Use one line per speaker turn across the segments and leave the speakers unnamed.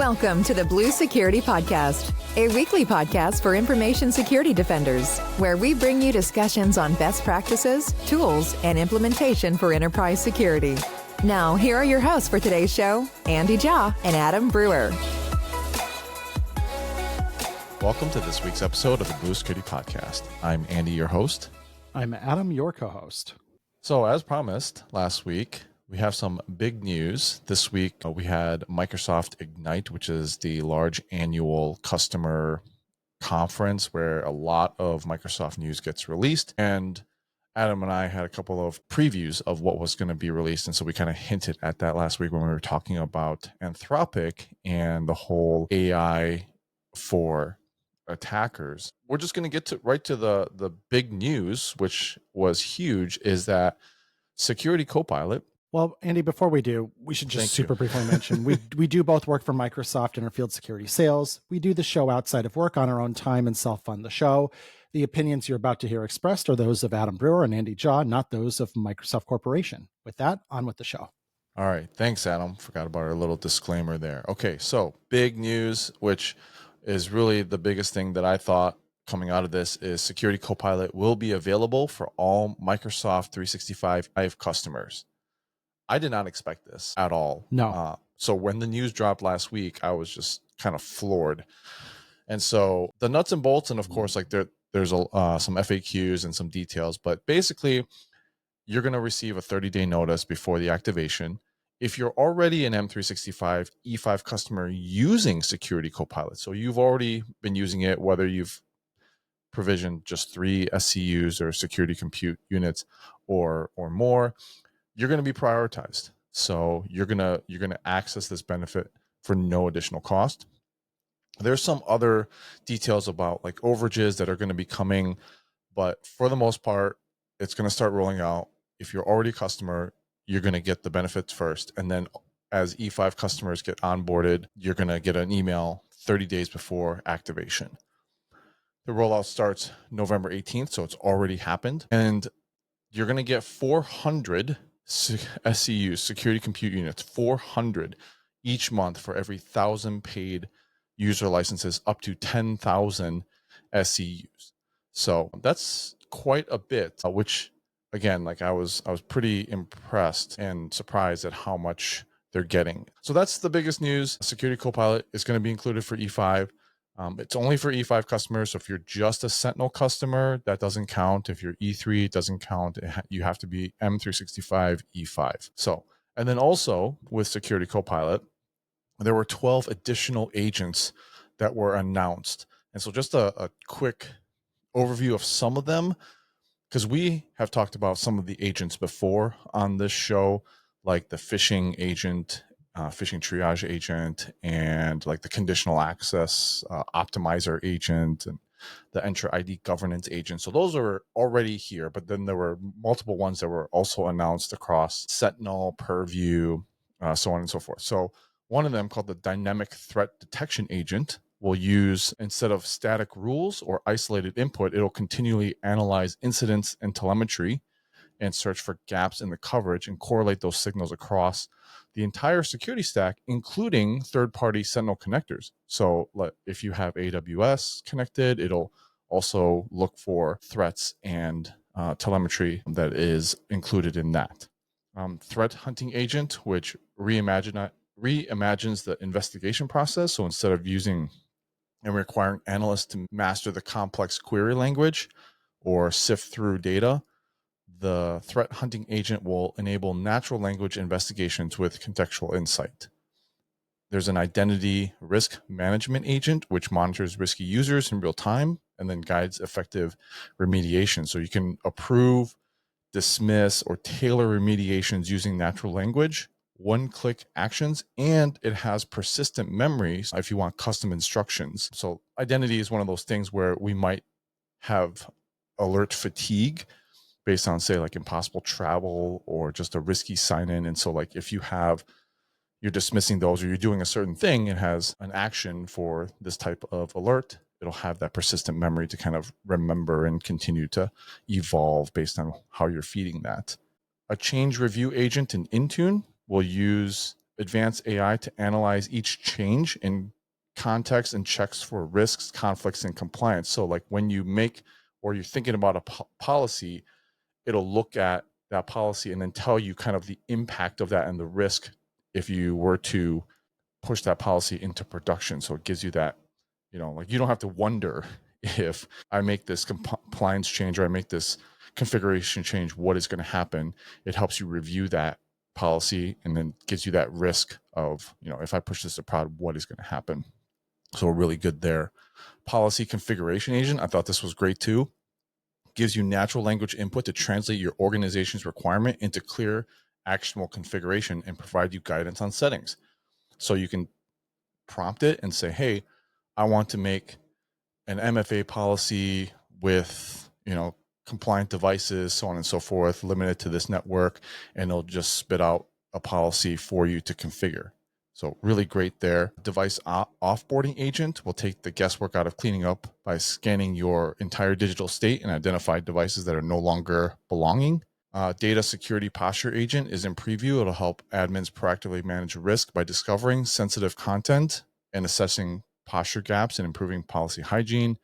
Welcome to the Blue Security Podcast, a weekly podcast for information security defenders, where we bring you discussions on best practices, tools, and implementation for enterprise security. Now, here are your hosts for today's show, Andy Jha and Adam Brewer.
Welcome to this week's episode of the Blue Security Podcast. I'm Andy, your host.
I'm Adam, your co-host.
So as promised last week, we have some big news. This week, we had Microsoft Ignite, which is the large annual customer conference where a lot of Microsoft news gets released. And Adam and I had a couple of previews of what was going to be released. And so we kind of hinted at that last week when we were talking about Anthropic and the whole AI for attackers. We're just going to get right to the big news, which was huge, is that Security Copilot.
Well, Andy, before we do, we should just super briefly mention, we do both work for Microsoft in our field security sales. We do the show outside of work on our own time and self-fund the show. The opinions you're about to hear expressed are those of Adam Brewer and Andy Jha, not those of Microsoft Corporation. With that, on with the show.
All right. Thanks, Adam. Forgot about our little disclaimer there. Okay, so big news, which is really the biggest thing that I thought coming out of this, is Security Copilot will be available for all Microsoft 365 customers. I did not expect this at all.
No.
So when the news dropped last week, I was just kind of floored. And so the nuts and bolts, and of course, like there's some FAQs and some details, but basically you're going to receive a 30-day notice before the activation. If you're already an M365 E5 customer using Security Copilot, so you've already been using it, whether you've provisioned just 3 SCUs or security compute units or more, you're going to be prioritized. So you're going to access this benefit for no additional cost. There's some other details about like overages that are going to be coming, but for the most part, it's going to start rolling out. If you're already a customer, you're going to get the benefits first. And then as E5 customers get onboarded, you're going to get an email 30 days before activation. The rollout starts November 18th, so it's already happened. And you're going to get 400 SCUs, security compute units, 400 each month for every 1,000 paid user licenses, up to 10,000 SCUs. So that's quite a bit, which again, like I was pretty impressed and surprised at how much they're getting. So that's the biggest news. Security Copilot is going to be included for E5. It's only for E5 customers. So if you're just a Sentinel customer, that doesn't count. If you're E3, it doesn't count. You have to be M365 E5. So, and then also with Security Copilot, there were 12 additional agents that were announced. And so just a quick overview of some of them, because we have talked about some of the agents before on this show, like the phishing agent, phishing triage agent, and like the conditional access optimizer agent, and the Entra ID governance agent. So those are already here, but then there were multiple ones that were also announced across Sentinel, Purview, so on and so forth. So one of them, called the dynamic threat detection agent, will use, instead of static rules or isolated input, it'll continually analyze incidents and telemetry and search for gaps in the coverage and correlate those signals across the entire security stack, including third-party Sentinel connectors. So if you have AWS connected, it'll also look for threats and telemetry that is included in that. Threat hunting agent, which reimagines the investigation process. So instead of using and requiring analysts to master the complex query language or sift through data, the threat hunting agent will enable natural language investigations with contextual insight. There's an identity risk management agent, which monitors risky users in real time and then guides effective remediation. So you can approve, dismiss, or tailor remediations using natural language, one-click actions, and it has persistent memory if you want custom instructions. So identity is one of those things where we might have alert fatigue based on, say, like impossible travel or just a risky sign-in. And so like if you're dismissing those or you're doing a certain thing, it has an action for this type of alert. It'll have that persistent memory to kind of remember and continue to evolve based on how you're feeding that. A change review agent in Intune will use advanced AI to analyze each change in context and checks for risks, conflicts, and compliance. So like when you make or you're thinking about a policy, it'll look at that policy and then tell you kind of the impact of that and the risk if you were to push that policy into production. So it gives you that, like you don't have to wonder if I make this compliance change or I make this configuration change, what is going to happen. It helps you review that policy and then gives you that risk of, if I push this to prod, what is going to happen. So really good there. Policy configuration agent, I thought this was great too. Gives you natural language input to translate your organization's requirement into clear, actionable configuration and provide you guidance on settings. So you can prompt it and say, hey, I want to make an MFA policy with, compliant devices, so on and so forth, limited to this network, and it'll just spit out a policy for you to configure. So really great there. Device offboarding agent will take the guesswork out of cleaning up by scanning your entire digital state and identify devices that are no longer belonging. Data security posture agent is in preview. It'll help admins proactively manage risk by discovering sensitive content and assessing posture gaps and improving policy hygiene.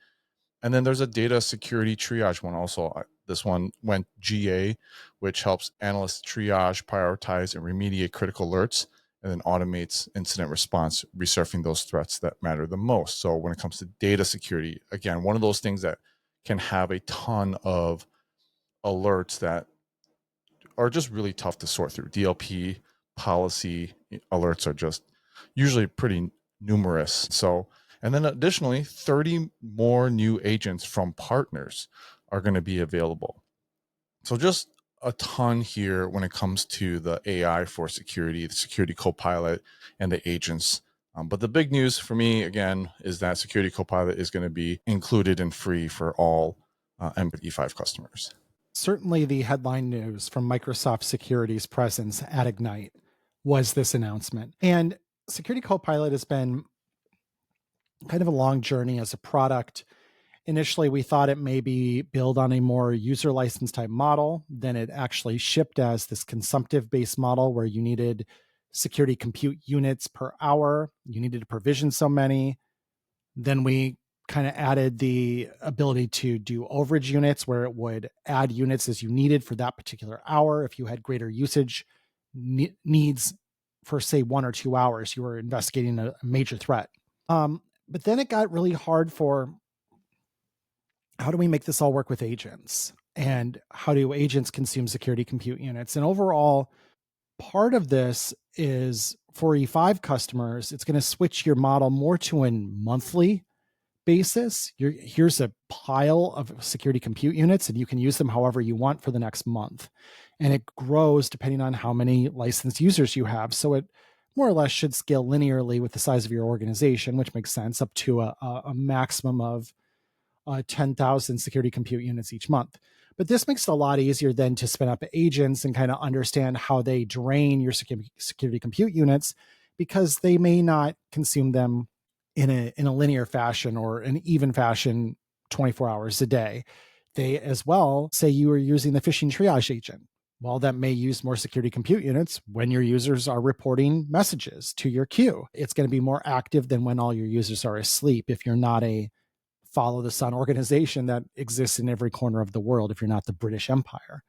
And then there's a data security triage one also. This one went GA, which helps analysts triage, prioritize, and remediate critical alerts, and then automates incident response, resurfacing those threats that matter the most. So when it comes to data security, again, one of those things that can have a ton of alerts that are just really tough to sort through. DLP policy alerts are just usually pretty numerous. So, and then additionally, 30 more new agents from partners are going to be available. So just a ton here when it comes to the AI for security, the Security Copilot, and the agents. But the big news for me, again, is that Security Copilot is going to be included and free for all E5 customers.
Certainly the headline news from Microsoft Security's presence at Ignite was this announcement. And Security Copilot has been kind of a long journey as a product. Initially, we thought it may be built on a more user license type model. Then it actually shipped as this consumptive-based model where you needed security compute units per hour. You needed to provision so many. Then we kind of added the ability to do overage units where it would add units as you needed for that particular hour. If you had greater usage needs for, say, 1 or 2 hours, you were investigating a major threat. But then it got really hard for how do we make this all work with agents? And how do agents consume security compute units? And overall, part of this is for E5 customers, it's going to switch your model more to a monthly basis. Here's a pile of security compute units, and you can use them however you want for the next month. And it grows depending on how many licensed users you have. So it more or less should scale linearly with the size of your organization, which makes sense, up to a maximum of 10,000 security compute units each month. But this makes it a lot easier then to spin up agents and kind of understand how they drain your security compute units, because they may not consume them in a linear fashion or an even fashion 24 hours a day. They as well say you are using the phishing triage agent. Well, that may use more security compute units when your users are reporting messages to your queue. It's going to be more active than when all your users are asleep if you're not a follow the sun organization that exists in every corner of the world, if you're not the British Empire.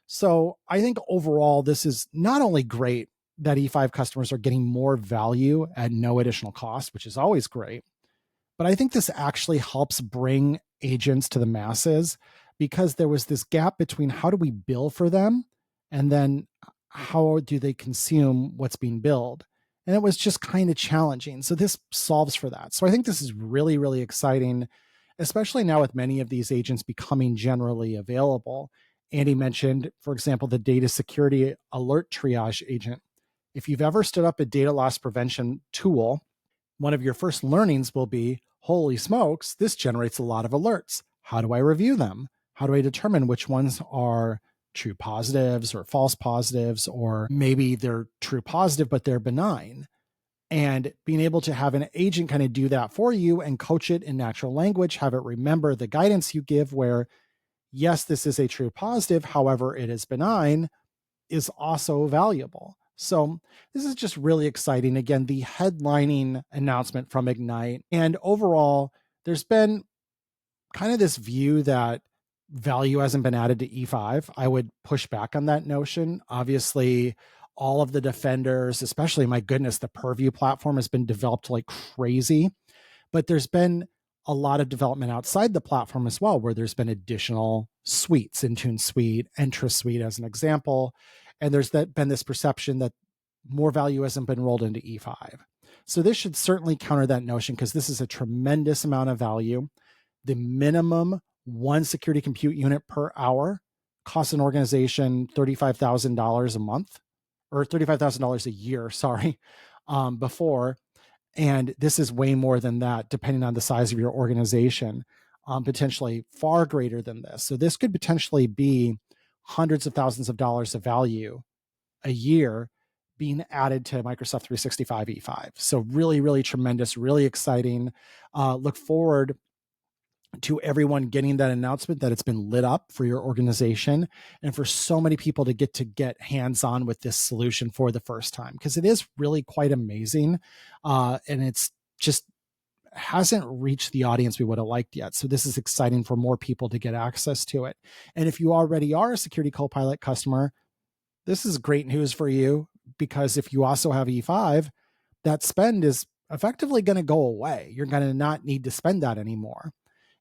So I think overall, this is not only great that E5 customers are getting more value at no additional cost, which is always great, but I think this actually helps bring agents to the masses, because there was this gap between how do we bill for them and then how do they consume what's being billed. And it was just kind of challenging. So this solves for that. So I think this is really, really exciting, especially now with many of these agents becoming generally available. Andy mentioned, for example, the data security alert triage agent. If you've ever stood up a data loss prevention tool, one of your first learnings will be, holy smokes, this generates a lot of alerts. How do I review them? How do I determine which ones are true positives or false positives, or maybe they're true positive, but they're benign? And being able to have an agent kind of do that for you and coach it in natural language, have it remember the guidance you give where, yes, this is a true positive, however, it is benign, is also valuable. So this is just really exciting. Again, the headlining announcement from Ignite. And overall, there's been kind of this view that value hasn't been added to E5. I would push back on that notion. Obviously, all of the defenders, especially, my goodness, the Purview platform has been developed like crazy. But there's been a lot of development outside the platform as well, where there's been additional suites, Intune suite, Entra suite as an example. And there's been this perception that more value hasn't been rolled into E5. So this should certainly counter that notion, because this is a tremendous amount of value. The minimum one security compute unit per hour costs an organization $35,000 a month, or $35,000 a year, sorry, before. And this is way more than that, depending on the size of your organization, potentially far greater than this. So this could potentially be hundreds of thousands of dollars of value a year being added to Microsoft 365 E5. So really, really tremendous, really exciting. Look forward to everyone getting that announcement that it's been lit up for your organization, and for so many people to get hands-on with this solution for the first time, because it is really quite amazing. And it's just hasn't reached the audience we would have liked yet. So this is exciting for more people to get access to it. And if you already are a Security Copilot customer, this is great news for you, because if you also have E5, that spend is effectively going to go away. You're going to not need to spend that anymore.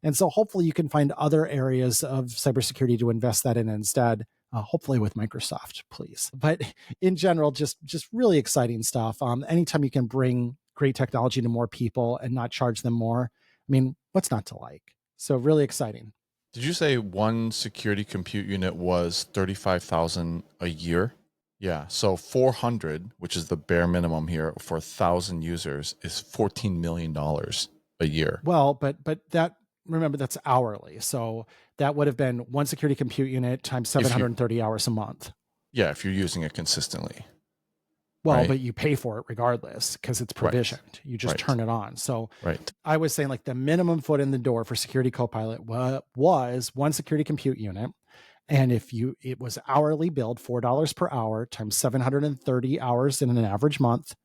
And so hopefully you can find other areas of cybersecurity to invest that in instead, hopefully with Microsoft, please. But in general, just really exciting stuff. Anytime you can bring great technology to more people and not charge them more, I mean, what's not to like? So really exciting.
Did you say one security compute unit was $35,000 a year? Yeah. So 400, which is the bare minimum here for 1,000 users, is $14 million a year.
Well, but that, remember, that's hourly. So that would have been one security compute unit times 730 hours a month.
Yeah, if you're using it consistently.
Well,
right?
But you pay for it regardless, because it's provisioned. Right. You just turn it on. So I was saying, like, the minimum foot in the door for Security Copilot was one security compute unit. And it was hourly billed, $4 per hour times 730 hours in an average month.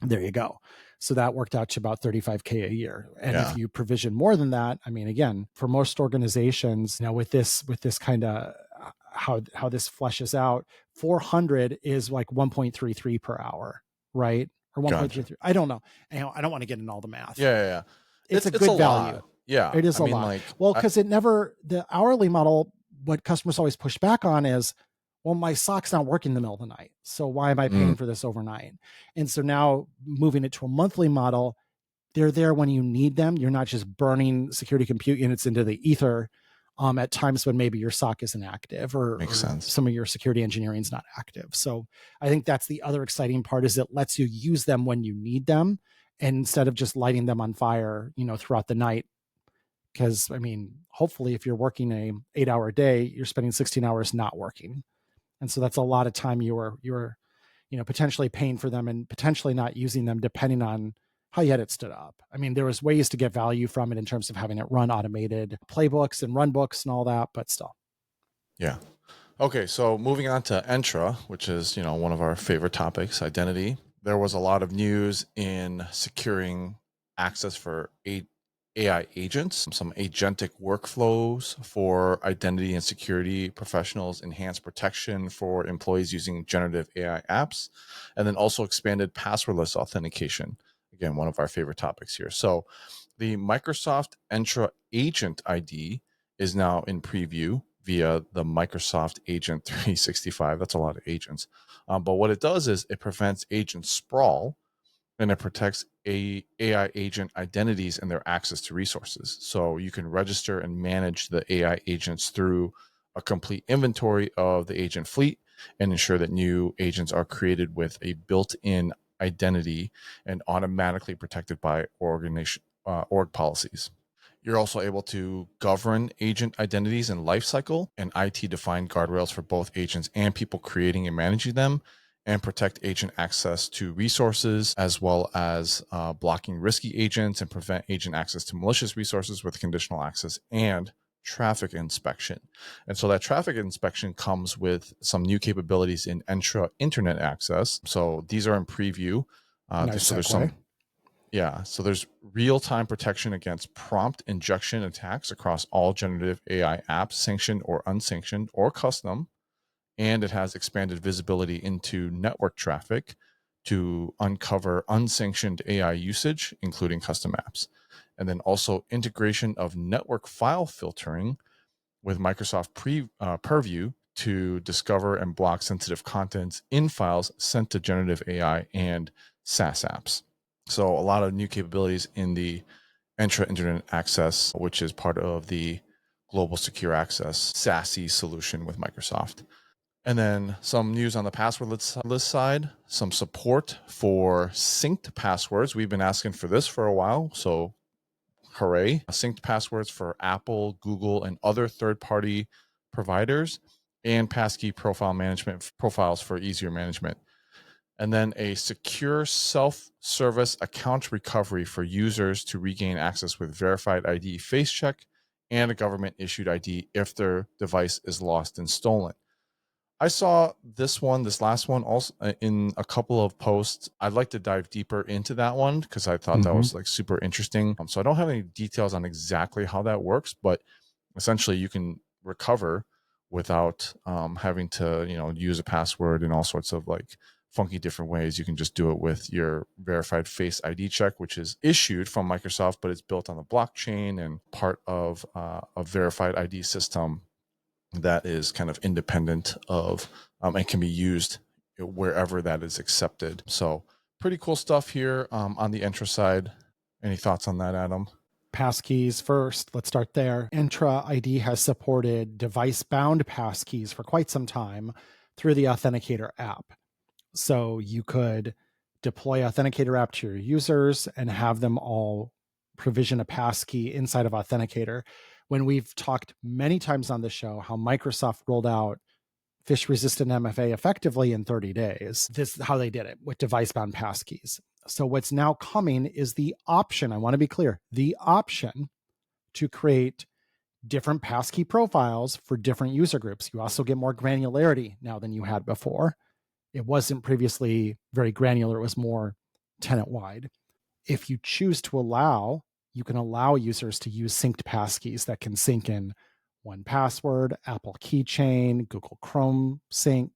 There you go. So that worked out to about $35K a year. And if you provision more than that, I mean, again, for most organizations, with this kind of how this fleshes out, 400 is like 1.33 per hour, right? Or 1.33. I don't know. I don't want to get in all the math.
Yeah.
It's a good value.
Lot. Yeah.
It is a lot. Well, because the hourly model, what customers always push back on is, well, my SOC's not working in the middle of the night, so why am I paying for this overnight? And so now moving it to a monthly model, they're there when you need them. You're not just burning security compute units into the ether at times when maybe your SOC isn't active, or some of your security engineering is not active. So I think that's the other exciting part, is it lets you use them when you need them, and instead of just lighting them on fire, throughout the night. Because, I mean, hopefully if you're working a 8-hour day, you're spending 16 hours not working. And so that's a lot of time you're potentially paying for them and potentially not using them, depending on how you had it stood up. I mean, there was ways to get value from it in terms of having it run automated playbooks and run books and all that, but still.
Yeah. Okay. So moving on to Entra, which is, one of our favorite topics, identity. There was a lot of news in securing access for AI agents, some agentic workflows for identity and security professionals, enhanced protection for employees using generative AI apps, and then also expanded passwordless authentication. Again, one of our favorite topics here. So the Microsoft Entra Agent ID is now in preview via the Microsoft Agent 365. That's a lot of agents. But what it does is it prevents agent sprawl, and it protects AI agent identities and their access to resources. So you can register and manage the AI agents through a complete inventory of the agent fleet, and ensure that new agents are created with a built-in identity and automatically protected by org policies. You're also able to govern agent identities and lifecycle, and IT-defined guardrails for both agents and people creating and managing them, and protect agent access to resources, as well as blocking risky agents and prevent agent access to malicious resources with conditional access and traffic inspection. And so that traffic inspection comes with some new capabilities in Entra internet access. So these are in preview.
Nice
So there's
segue.
so there's real-time protection against prompt injection attacks across all generative AI apps, sanctioned or unsanctioned or custom. And it has expanded visibility into network traffic to uncover unsanctioned AI usage, including custom apps. And then also integration of network file filtering with Microsoft Purview to discover and block sensitive contents in files sent to generative AI and SaaS apps. So a lot of new capabilities in the Entra Internet Access, which is part of the Global Secure Access SASE solution with Microsoft. And then some news on the password list side, some support for synced passwords. We've been asking for this for a while, so hooray. Synced passwords for Apple, Google, and other third-party providers, and passkey profile management profiles for easier management. And then a secure self-service account recovery for users to regain access with verified ID face check and a government-issued ID if their device is lost and stolen. I saw this last one also in a couple of posts. I'd like to dive deeper into that one because I thought that was like super interesting. So I don't have any details on exactly how that works, but essentially you can recover without having to, use a password in all sorts of like funky different ways. You can just do it with your verified face ID check, which is issued from Microsoft, but it's built on the blockchain and part of a verified ID system that is kind of independent of and can be used wherever that is accepted. So pretty cool stuff here on the Entra side. Any thoughts on that, Adam?
Passkeys first. Let's start there. Entra ID has supported device-bound passkeys for quite some time through the Authenticator app. So you could deploy Authenticator app to your users and have them all provision a passkey inside of Authenticator. When we've talked many times on the show how Microsoft rolled out phish-resistant MFA effectively in 30 days, this is how they did it with device-bound passkeys. So what's now coming is the option, I want to be clear, the option to create different passkey profiles for different user groups. You also get more granularity now than you had before. It wasn't previously very granular, it was more tenant-wide. If you choose to allow, you can allow users to use synced passkeys that can sync in 1Password, Apple Keychain, Google Chrome Sync.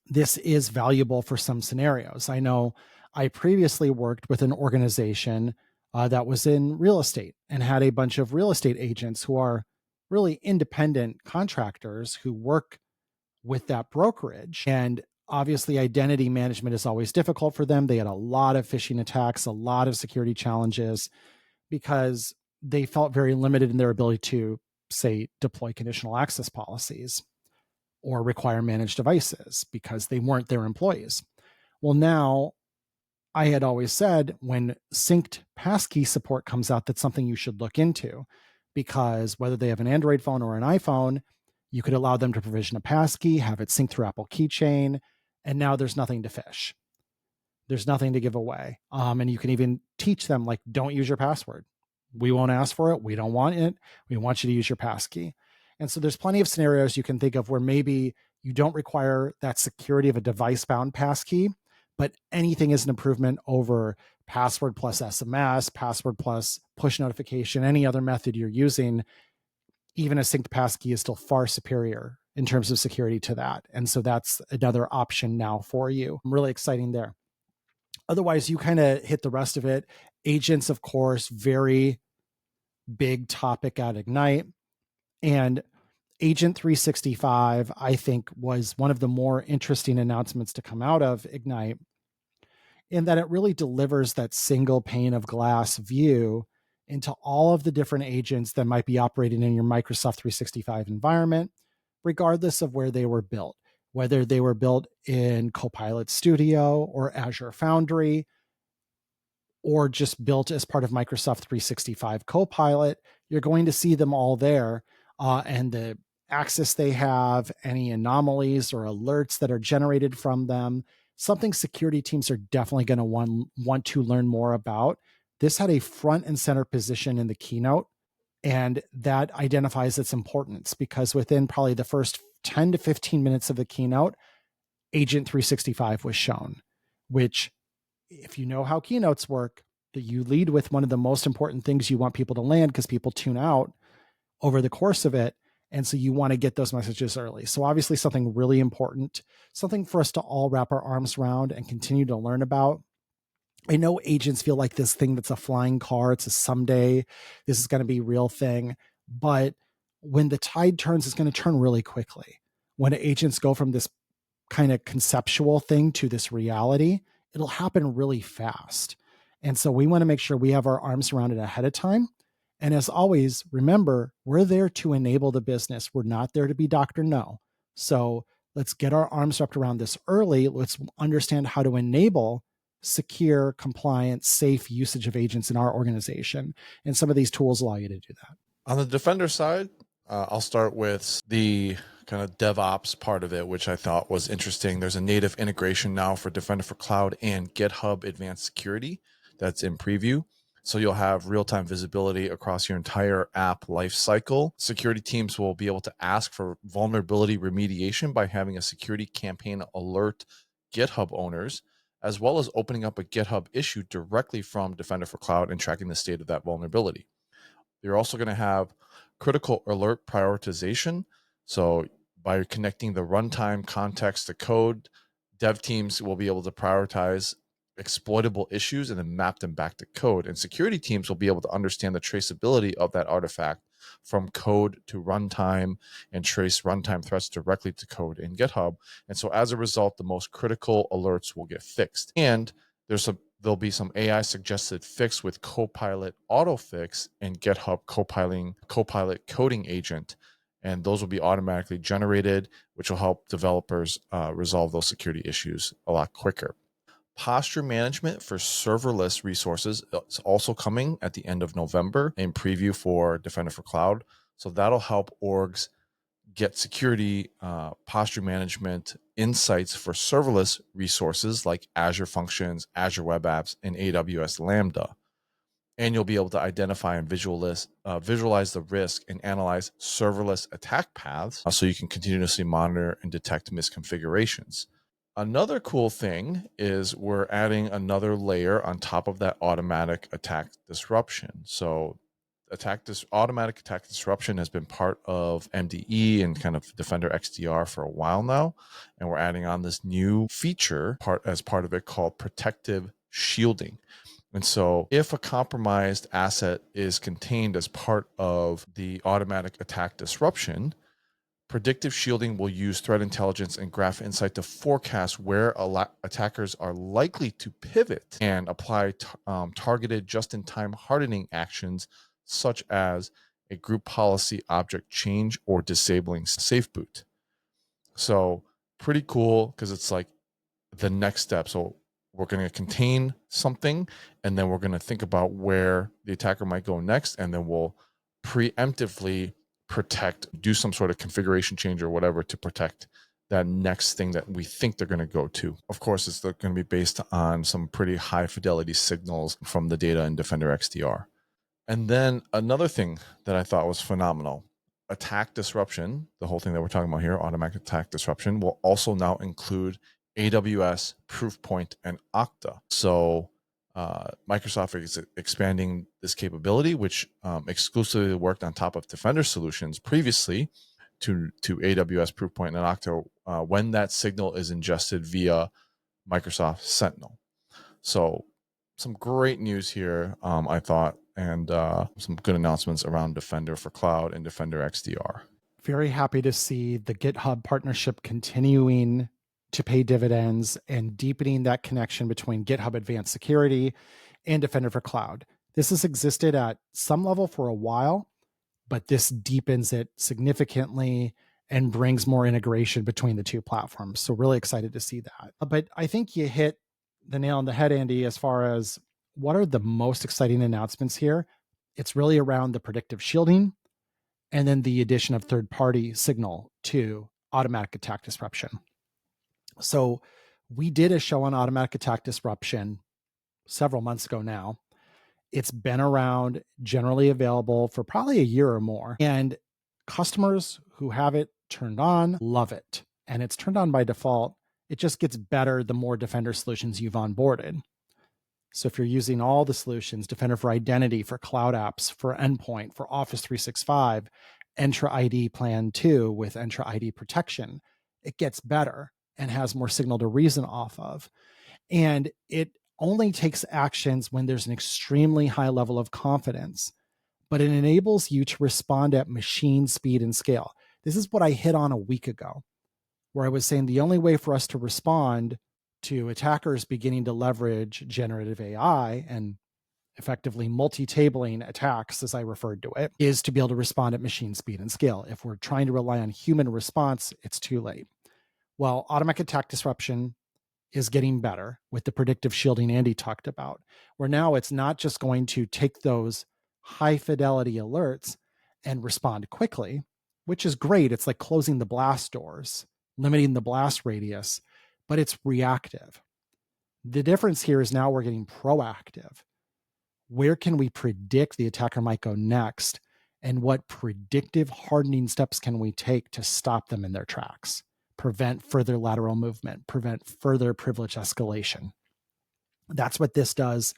This is valuable for some scenarios. I know I previously worked with an organization that was in real estate and had a bunch of real estate agents who are really independent contractors who work with that brokerage. And obviously, identity management is always difficult for them. They had a lot of phishing attacks, a lot of security challenges, because they felt very limited in their ability to, say, deploy conditional access policies or require managed devices because they weren't their employees. Well, now I had always said when synced passkey support comes out, that's something you should look into, because whether they have an Android phone or an iPhone, you could allow them to provision a passkey, have it sync through Apple Keychain, and now there's nothing to phish. There's nothing to give away. And you can even teach them, like, don't use your password. We won't ask for it. We don't want it. We want you to use your passkey. And so there's plenty of scenarios you can think of where maybe you don't require that security of a device-bound passkey, but anything is an improvement over password plus SMS, password plus push notification, any other method you're using. Even a synced passkey is still far superior in terms of security to that. And so that's another option now for you. Really exciting there. Otherwise, you kind of hit the rest of it. Agents, of course, very big topic at Ignite. And Agent 365, I think, was one of the more interesting announcements to come out of Ignite, in that it really delivers that single pane of glass view into all of the different agents that might be operating in your Microsoft 365 environment, regardless of where they were built, whether they were built in Copilot Studio or Azure Foundry, or just built as part of Microsoft 365 Copilot. You're going to see them all there, and the access they have, any anomalies or alerts that are generated from them, something security teams are definitely going to want to learn more about. This had a front and center position in the keynote And that identifies its importance because within probably the first 10 to 15 minutes of the keynote, Agent 365 was shown, which, if you know how keynotes work, that you lead with one of the most important things you want people to land because people tune out over the course of it. And so you want to get those messages early. So obviously something really important, something for us to all wrap our arms around and continue to learn about. I know agents feel like this thing that's a flying car. It's a someday, this is going to be a real thing. But when the tide turns, it's going to turn really quickly. When agents go from this kind of conceptual thing to this reality, it'll happen really fast. And so we want to make sure we have our arms around it ahead of time. And as always, remember, we're there to enable the business. We're not there to be Dr. No. So let's get our arms wrapped around this early. Let's understand how to enable secure, compliant, safe usage of agents in our organization. And some of these tools allow you to do that.
On the Defender side, I'll start with the kind of DevOps part of it, which I thought was interesting. There's a native integration now for Defender for Cloud and GitHub Advanced Security that's in preview. So you'll have real-time visibility across your entire app lifecycle. Security teams will be able to ask for vulnerability remediation by having a security campaign alert GitHub owners, as well as opening up a GitHub issue directly from Defender for Cloud and tracking the state of that vulnerability. You're also going to have critical alert prioritization. So by connecting the runtime context to code, dev teams will be able to prioritize exploitable issues and then map them back to code. And security teams will be able to understand the traceability of that artifact from code to runtime and trace runtime threats directly to code in GitHub. And so as a result, the most critical alerts will get fixed. And there'll be some AI suggested fix with Copilot autofix and GitHub Copilot coding agent. And those will be automatically generated, which will help developers resolve those security issues a lot quicker. Posture management for serverless resources is also coming at the end of November in preview for Defender for Cloud. So that'll help orgs get security posture management insights for serverless resources like Azure Functions, Azure Web Apps, and AWS Lambda. And you'll be able to identify and visualize the risk and analyze serverless attack paths so you can continuously monitor and detect misconfigurations. Another cool thing is we're adding another layer on top of that automatic attack disruption. So automatic attack disruption has been part of MDE and kind of Defender XDR for a while now. And we're adding on this new feature as part of it called protective shielding. And so if a compromised asset is contained as part of the automatic attack disruption, predictive shielding will use threat intelligence and graph insight to forecast where attackers are likely to pivot and apply targeted just-in-time hardening actions, such as a group policy object change or disabling safe boot. So pretty cool because it's like the next step. So we're going to contain something, and then we're going to think about where the attacker might go next, and then we'll preemptively do some sort of configuration change or whatever to protect that next thing that we think they're going to go to. Of course, it's going to be based on some pretty high fidelity signals from the data in Defender XDR. And then another thing that I thought was phenomenal, attack disruption, the whole thing that we're talking about here, automatic attack disruption, will also now include AWS, Proofpoint, and Okta. So Microsoft is expanding this capability, which exclusively worked on top of Defender solutions previously, to AWS, Proofpoint, and Okta when that signal is ingested via Microsoft Sentinel. So some great news here, I thought, and some good announcements around Defender for Cloud and Defender XDR.
Very happy to see the GitHub partnership continuing to pay dividends and deepening that connection between GitHub Advanced Security and Defender for Cloud. This has existed at some level for a while, but this deepens it significantly and brings more integration between the two platforms. So really excited to see that. But I think you hit the nail on the head, Andy, as far as what are the most exciting announcements here. It's really around the predictive shielding and then the addition of third-party signal to automatic attack disruption. So we did a show on automatic attack disruption several months ago now, It's been around, generally available for probably a year or more. And customers who have it turned on love it. And it's turned on by default. It just gets better the more Defender solutions you've onboarded. So if you're using all the solutions, Defender for Identity, for Cloud Apps, for Endpoint, for Office 365, Entra ID Plan 2 with Entra ID Protection, it gets better and has more signal to reason off of. And it only takes actions when there's an extremely high level of confidence, but it enables you to respond at machine speed and scale. This is what I hit on a week ago, where I was saying the only way for us to respond to attackers beginning to leverage generative AI and effectively multi-tabling attacks, as I referred to it, is to be able to respond at machine speed and scale. If we're trying to rely on human response, it's too late. Well, automatic attack disruption is getting better with the predictive shielding Andy talked about, where now it's not just going to take those high fidelity alerts and respond quickly, which is great. It's like closing the blast doors, limiting the blast radius, but it's reactive. The difference here is now we're getting proactive. Where can we predict the attacker might go next? And what predictive hardening steps can we take to stop them in their tracks, prevent further lateral movement, prevent further privilege escalation? That's what this does.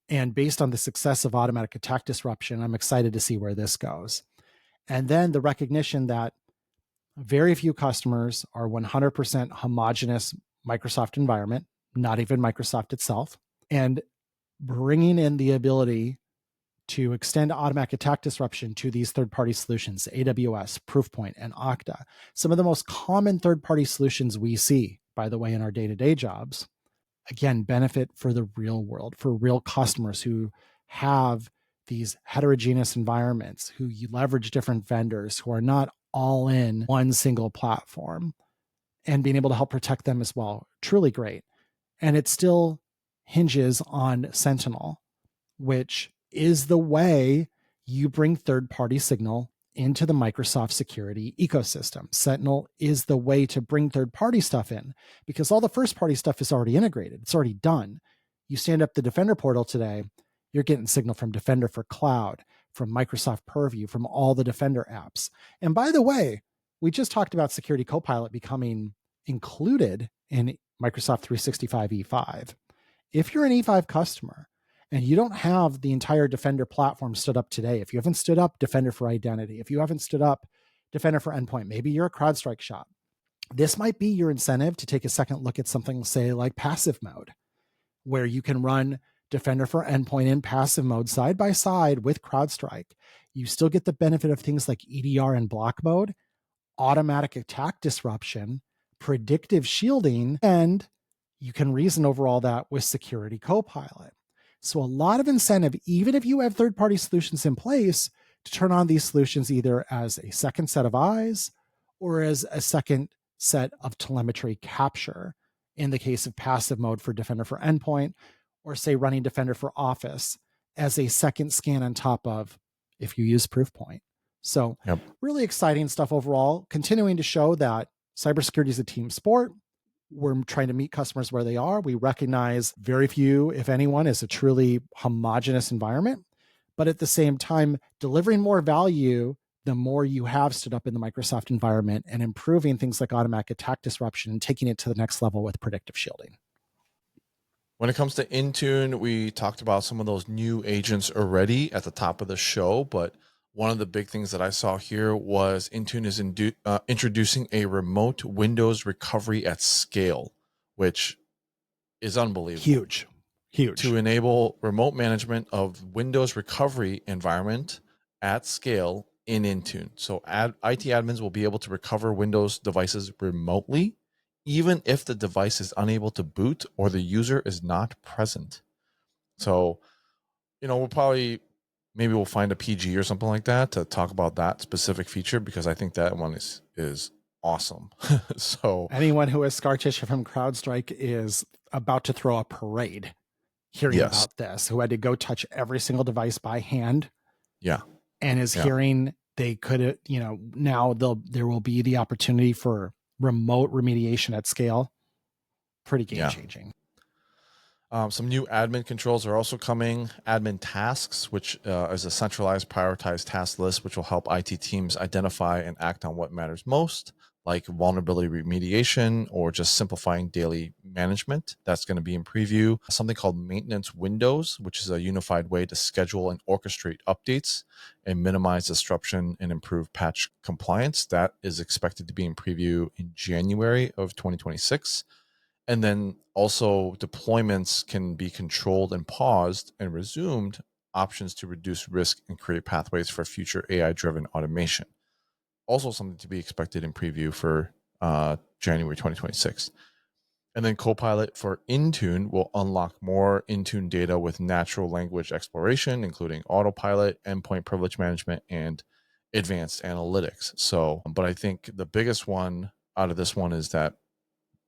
And based on the success of automatic attack disruption, I'm excited to see where this goes. And then the recognition that very few customers are 100% homogeneous Microsoft environment, not even Microsoft itself, and bringing in the ability to extend automatic attack disruption to these third-party solutions, AWS, Proofpoint, and Okta, some of the most common third-party solutions we see, by the way, in our day-to-day jobs, again, benefit for the real world, for real customers who have these heterogeneous environments, who you leverage different vendors, who are not all in one single platform, and being able to help protect them as well. Truly great. And it still hinges on Sentinel, which is the way you bring third-party signal into the Microsoft security ecosystem. Sentinel is the way to bring third-party stuff in, because all the first-party stuff is already integrated. It's already done. You stand up the Defender portal today, you're getting signal from Defender for Cloud, from Microsoft Purview, from all the Defender apps. And by the way, we just talked about Security Copilot becoming included in Microsoft 365 E5. If you're an E5 customer and you don't have the entire Defender platform stood up today, if you haven't stood up Defender for Identity, if you haven't stood up Defender for Endpoint, maybe you're a CrowdStrike shop, this might be your incentive to take a second look at something, say, like passive mode, where you can run Defender for Endpoint in passive mode side by side with CrowdStrike. You still get the benefit of things like EDR and block mode, automatic attack disruption, predictive shielding, and you can reason over all that with Security Copilot. So a lot of incentive, even if you have third-party solutions in place, to turn on these solutions either as a second set of eyes or as a second set of telemetry capture in the case of passive mode for Defender for Endpoint, or say running Defender for Office as a second scan on top of if you use Proofpoint. So really exciting stuff overall, continuing to show that cybersecurity is a team sport. We're trying to meet customers where they are. We recognize very few, if anyone, is a truly homogenous environment, but at the same time, delivering more value the more you have stood up in the Microsoft environment and improving things like automatic attack disruption and taking it to the next level with predictive shielding.
When it comes to Intune, we talked about some of those new agents already at the top of the show, but one of the big things that I saw here was Intune is introducing a remote Windows recovery at scale, which is unbelievable.
Huge.
To enable remote management of Windows recovery environment at scale in Intune. So IT admins will be able to recover Windows devices remotely, even if the device is unable to boot or the user is not present. So, maybe we'll find a PG or something like that to talk about that specific feature, because I think that one is awesome. So
anyone who has scar tissue from CrowdStrike is about to throw a parade hearing about this, who had to go touch every single device by hand.
Yeah.
And is hearing they could, now there will be the opportunity for remote remediation at scale. Pretty game changing.
Some new admin controls are also coming. Admin tasks, which is a centralized prioritized task list, which will help IT teams identify and act on what matters most, like vulnerability remediation or just simplifying daily management. That's going to be in preview. Something called maintenance windows, which is a unified way to schedule and orchestrate updates and minimize disruption and improve patch compliance. That is expected to be in preview in January of 2026. And then also deployments can be controlled and paused and resumed, options to reduce risk and create pathways for future AI-driven automation. Also something to be expected in preview for January 2026. And then Copilot for Intune will unlock more Intune data with natural language exploration, including autopilot, endpoint privilege management, and advanced analytics. So, but I think the biggest one out of this one is that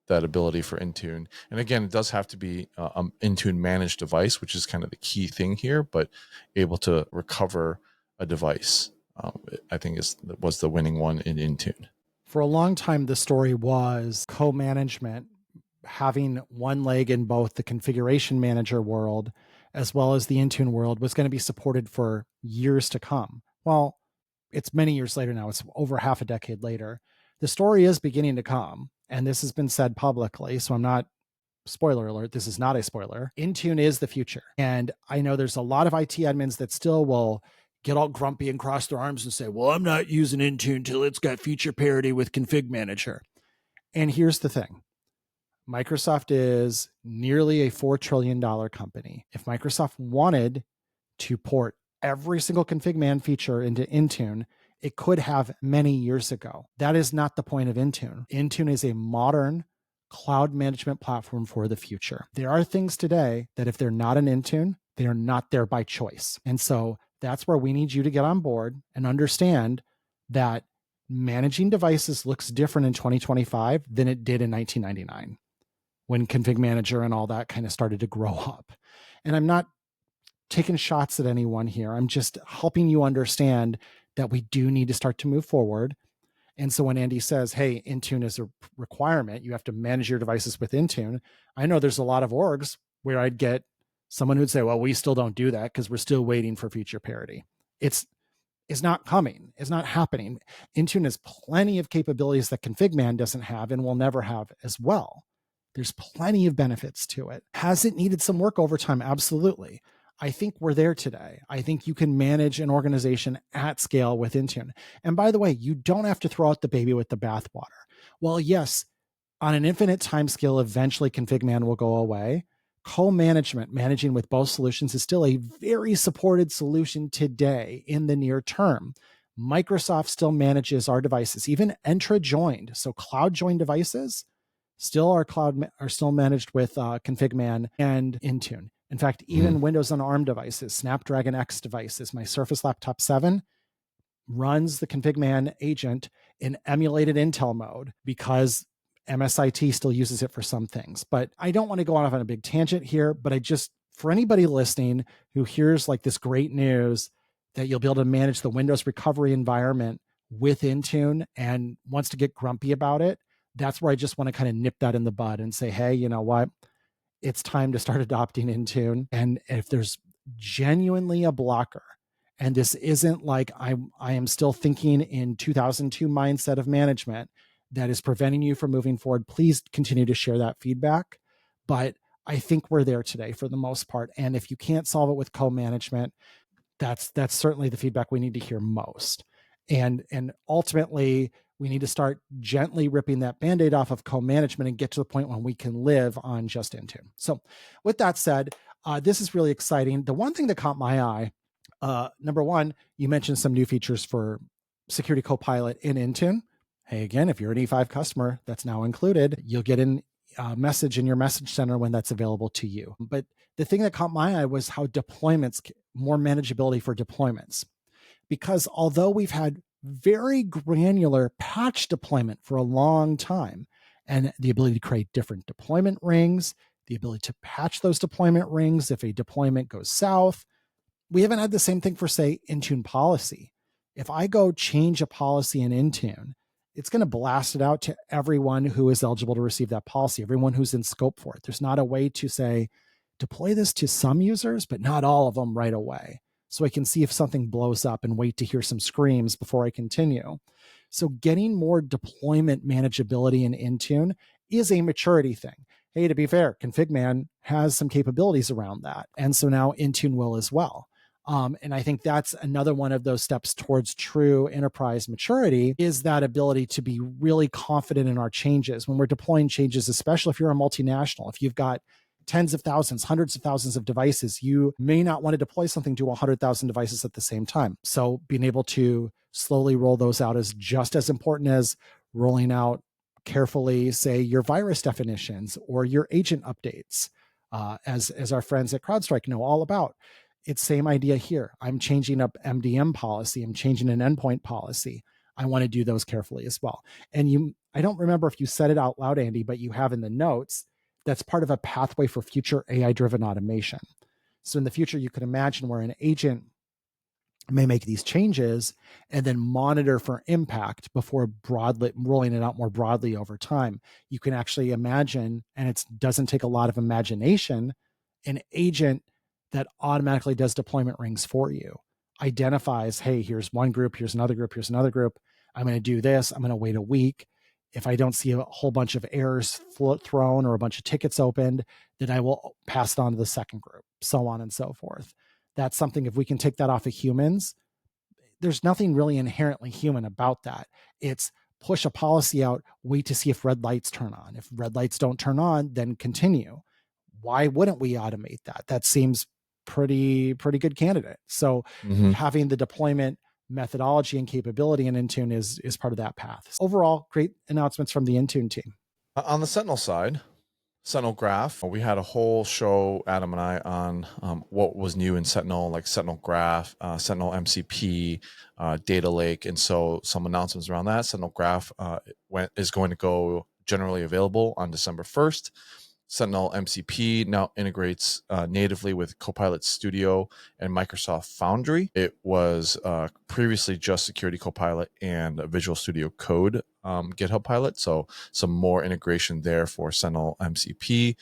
ability for Intune. And again, it does have to be Intune managed device, which is kind of the key thing here, but able to recover a device, I think was the winning one in Intune.
For a long time, the story was co-management, having one leg in both the configuration manager world as well as the Intune world was going to be supported for years to come. Well, it's many years later now. It's over half a decade later. The story is beginning to come, and this has been said publicly, so I'm not, spoiler alert, this is not a spoiler. Intune is the future. And I know there's a lot of IT admins that still will get all grumpy and cross their arms and say, well, I'm not using Intune till it's got feature parity with Config Manager. And here's the thing. Microsoft is nearly a $4 trillion company. If Microsoft wanted to port every single Config Man feature into Intune, it could have many years ago. That is not the point of Intune. Intune is a modern cloud management platform for the future. There are things today that if they're not in Intune, they are not there by choice. And so that's where we need you to get on board and understand that managing devices looks different in 2025 than it did in 1999 when Config Manager and all that kind of started to grow up. And I'm not taking shots at anyone here. I'm just helping you understand that we do need to start to move forward. And so when Andy says, hey, Intune is a requirement, you have to manage your devices with Intune. I know there's a lot of orgs where I'd get someone who'd say, well, we still don't do that because we're still waiting for feature parity. It's not coming. It's not happening. Intune has plenty of capabilities that ConfigMan doesn't have and will never have as well. There's plenty of benefits to it. Has it needed some work over time? Absolutely. I think we're there today. I think you can manage an organization at scale with Intune. And by the way, you don't have to throw out the baby with the bathwater. Well, yes, on an infinite time scale, eventually ConfigMan will go away. Co-management, managing with both solutions, is still a very supported solution today in the near term. Microsoft still manages our devices, even Entra joined. So cloud joined devices still are still managed with ConfigMan and Intune. In fact, even Windows on ARM devices, Snapdragon X devices, my Surface Laptop 7 runs the ConfigMan agent in emulated Intel mode because MSIT still uses it for some things. But I don't want to go off on a big tangent here, but for anybody listening who hears like this great news that you'll be able to manage the Windows recovery environment with Intune and wants to get grumpy about it, that's where I just want to kind of nip that in the bud and say, hey, you know what? It's time to start adopting Intune. And if there's genuinely a blocker, and this isn't like I am still thinking in 2002 mindset of management that is preventing you from moving forward, please continue to share that feedback. But I think we're there today for the most part. And if you can't solve it with co-management, that's certainly the feedback we need to hear most. And ultimately, we need to start gently ripping that Band-Aid off of co-management and get to the point when we can live on just Intune. So with that said, this is really exciting. The one thing that caught my eye, number one, you mentioned some new features for Security Copilot in Intune. Hey, again, if you're an E5 customer, that's now included. You'll get a message in your message center when that's available to you. But the thing that caught my eye was how deployments, more manageability for deployments. Because although we've had very granular patch deployment for a long time, and the ability to create different deployment rings, the ability to patch those deployment rings if a deployment goes south, we haven't had the same thing for, say, Intune policy. If I go change a policy in Intune, it's going to blast it out to everyone who is eligible to receive that policy, everyone who's in scope for it. There's not a way to say, deploy this to some users, but not all of them right away, so I can see if something blows up and wait to hear some screams before I continue. So getting more deployment manageability in Intune is a maturity thing. Hey, to be fair, ConfigMan has some capabilities around that. And so now Intune will as well. And I think that's another one of those steps towards true enterprise maturity, is that ability to be really confident in our changes when we're deploying changes, especially if you're a multinational. If you've got tens of thousands, hundreds of thousands of devices, you may not want to deploy something to 100,000 devices at the same time. So being able to slowly roll those out is just as important as rolling out carefully, say, your virus definitions or your agent updates, as our friends at CrowdStrike know all about. It's same idea here. I'm changing up MDM policy. I'm changing an endpoint policy. I want to do those carefully as well. And I don't remember if you said it out loud, Andy, but you have in the notes, that's part of a pathway for future AI-driven automation. So in the future, you could imagine where an agent may make these changes and then monitor for impact before broadly rolling it out more broadly over time. You can actually imagine, and it doesn't take a lot of imagination, an agent that automatically does deployment rings for you, identifies, hey, here's one group, here's another group, here's another group. I'm going to do this. I'm going to wait a week. If I don't see a whole bunch of errors thrown or a bunch of tickets opened, then I will pass it on to the second group, so on and so forth. That's something, if we can take that off of humans, there's nothing really inherently human about that. It's push a policy out, wait to see if red lights turn on. If red lights don't turn on, then continue. Why wouldn't we automate that? That seems pretty good candidate. So having the deployment methodology and capability in Intune is part of that path. Overall, great announcements from the Intune team.
On the Sentinel side, Sentinel Graph, we had a whole show, Adam and I, on what was new in Sentinel, like Sentinel Graph, Sentinel MCP, Data Lake, and so some announcements around that. Sentinel Graph is going to go generally available on December 1st. Sentinel MCP now integrates natively with Copilot Studio and Microsoft Foundry. It was previously just Security Copilot and Visual Studio Code GitHub pilot, so some more integration there for Sentinel MCP.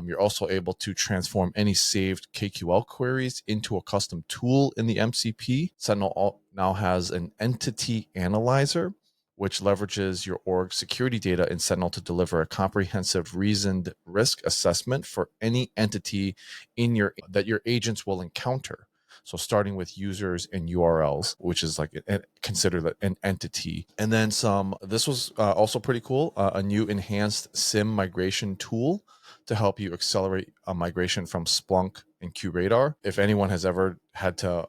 You're also able to transform any saved KQL queries into a custom tool in the MCP. Sentinel now has an entity analyzer, which leverages your org security data in Sentinel to deliver a comprehensive reasoned risk assessment for any entity that your agents will encounter. So starting with users and URLs, which is like considered an entity. And then this was also pretty cool, a new enhanced SIM migration tool to help you accelerate a migration from Splunk and QRadar. If anyone has ever had to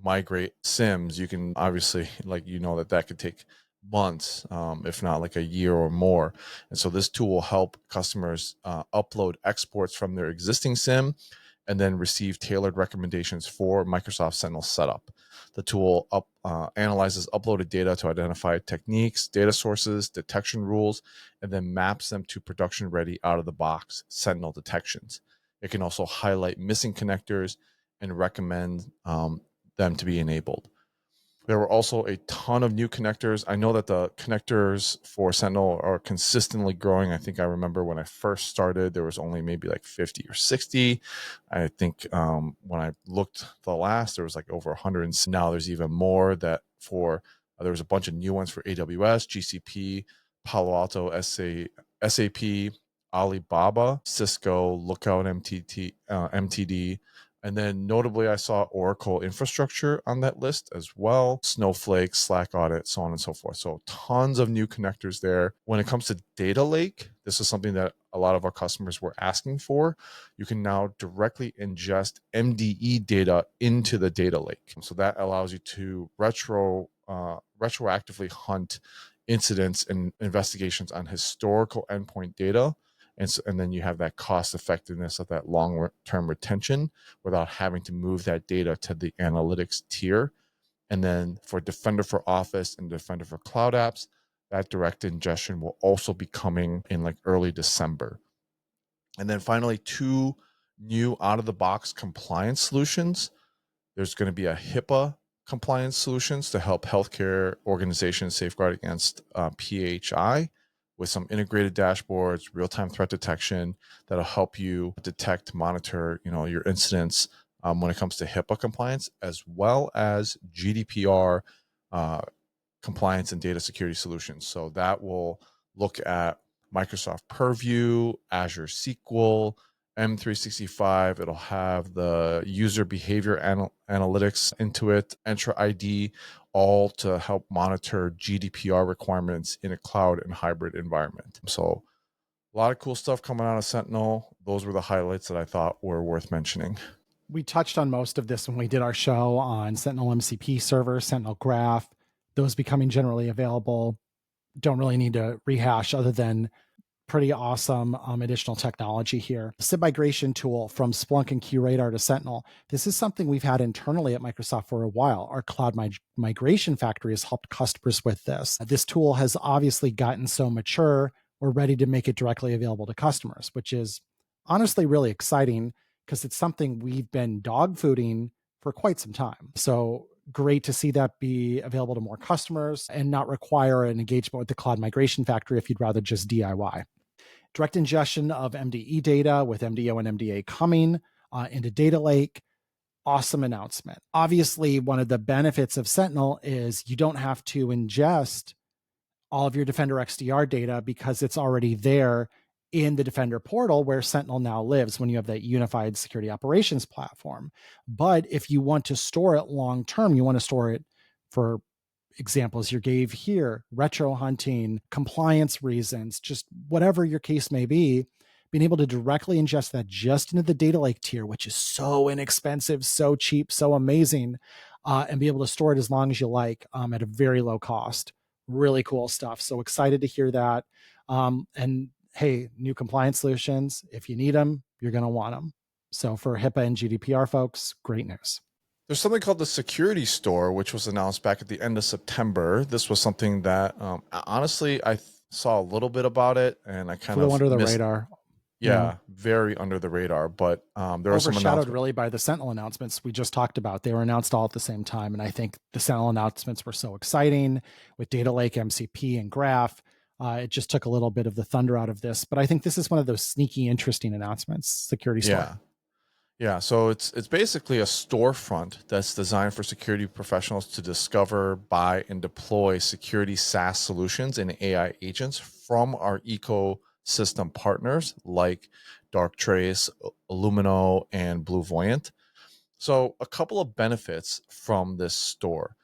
migrate SIMs, you can obviously, that could take months, if not like a year or more. And so this tool will help customers upload exports from their existing SIM and then receive tailored recommendations for Microsoft Sentinel setup. The tool analyzes uploaded data to identify techniques, data sources, detection rules, and then maps them to production-ready out-of-the-box Sentinel detections. It can also highlight missing connectors and recommend them to be enabled. There were also a ton of new connectors. I know that the connectors for Sentinel are consistently growing. I think I remember when I first started, there was only maybe like 50 or 60. I think when I looked the last, there was like over 100. Now there's even more there was a bunch of new ones for AWS, GCP, Palo Alto, SAP, Alibaba, Cisco, Lookout MTD. And then notably, I saw Oracle infrastructure on that list as well, Snowflake, Slack Audit, so on and so forth. So tons of new connectors there. When it comes to Data Lake, this is something that a lot of our customers were asking for. You can now directly ingest MDE data into the Data Lake. So that allows you to retroactively hunt incidents and investigations on historical endpoint data. And then you have that cost effectiveness of that long-term retention without having to move that data to the analytics tier. And then for Defender for Office and Defender for Cloud Apps, that direct ingestion will also be coming in like early December. And then finally, 2 new out-of-the-box compliance solutions. There's going to be a HIPAA compliance solutions to help healthcare organizations safeguard against PHI, with some integrated dashboards, real-time threat detection that'll help you detect, monitor, your incidents when it comes to HIPAA compliance, as well as GDPR compliance and data security solutions. So that will look at Microsoft Purview, Azure SQL, M365. It'll have the user behavior analytics into it, Entra ID, all to help monitor GDPR requirements in a cloud and hybrid environment. So a lot of cool stuff coming out of Sentinel. Those were the highlights that I thought were worth mentioning.
We touched on most of this when we did our show on Sentinel MCP server, Sentinel Graph, those becoming generally available. Don't really need to rehash other than pretty awesome additional technology here. The SIB migration tool from Splunk and QRadar to Sentinel. This is something we've had internally at Microsoft for a while. Our cloud migration factory has helped customers with this. This tool has obviously gotten so mature, we're ready to make it directly available to customers, which is honestly really exciting because it's something we've been dog fooding for quite some time. So great to see that be available to more customers and not require an engagement with the cloud migration factory if you'd rather just DIY. Direct ingestion of MDE data with MDO and MDA coming into Data Lake. Awesome announcement. Obviously, one of the benefits of Sentinel is you don't have to ingest all of your Defender XDR data because it's already there in the Defender portal where Sentinel now lives when you have that unified security operations platform. But if you want to store it long term, you want to store it for examples you gave here, retro hunting, compliance reasons, just whatever your case may be, being able to directly ingest that just into the data lake tier, which is so inexpensive, so cheap, so amazing, and be able to store it as long as you like at a very low cost. Really cool stuff. So excited to hear that. And hey, new compliance solutions, if you need them, you're going to want them. So for HIPAA and GDPR folks, great news.
There's something called the Security Store, which was announced back at the end of September. This was something that, honestly, I saw a little bit about it, and I kind of
under the radar.
Yeah, very under the radar. But there was some
overshadowed really by the Sentinel announcements we just talked about. They were announced all at the same time, and I think the Sentinel announcements were so exciting with Data Lake, MCP, and Graph. It just took a little bit of the thunder out of this, but I think this is one of those sneaky, interesting announcements. Security Store.
Yeah, so it's basically a storefront that's designed for security professionals to discover, buy, and deploy security SaaS solutions and AI agents from our ecosystem partners like Darktrace, Illumino, and BlueVoyant. So a couple of benefits from this store.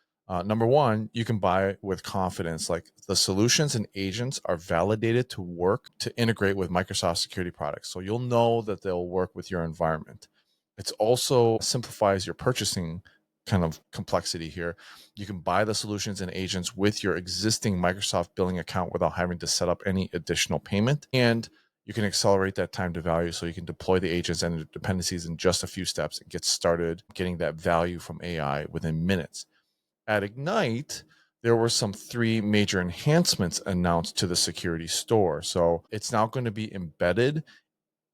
Number one, you can buy with confidence. Like the solutions and agents are validated to work to integrate with Microsoft security products. So you'll know that they'll work with your environment. It also simplifies your purchasing kind of complexity here. You can buy the solutions and agents with your existing Microsoft billing account without having to set up any additional payment. And you can accelerate that time to value so you can deploy the agents and the dependencies in just a few steps and get started getting that value from AI within minutes. At Ignite, there were some 3 major enhancements announced to the Security Store. So it's now going to be embedded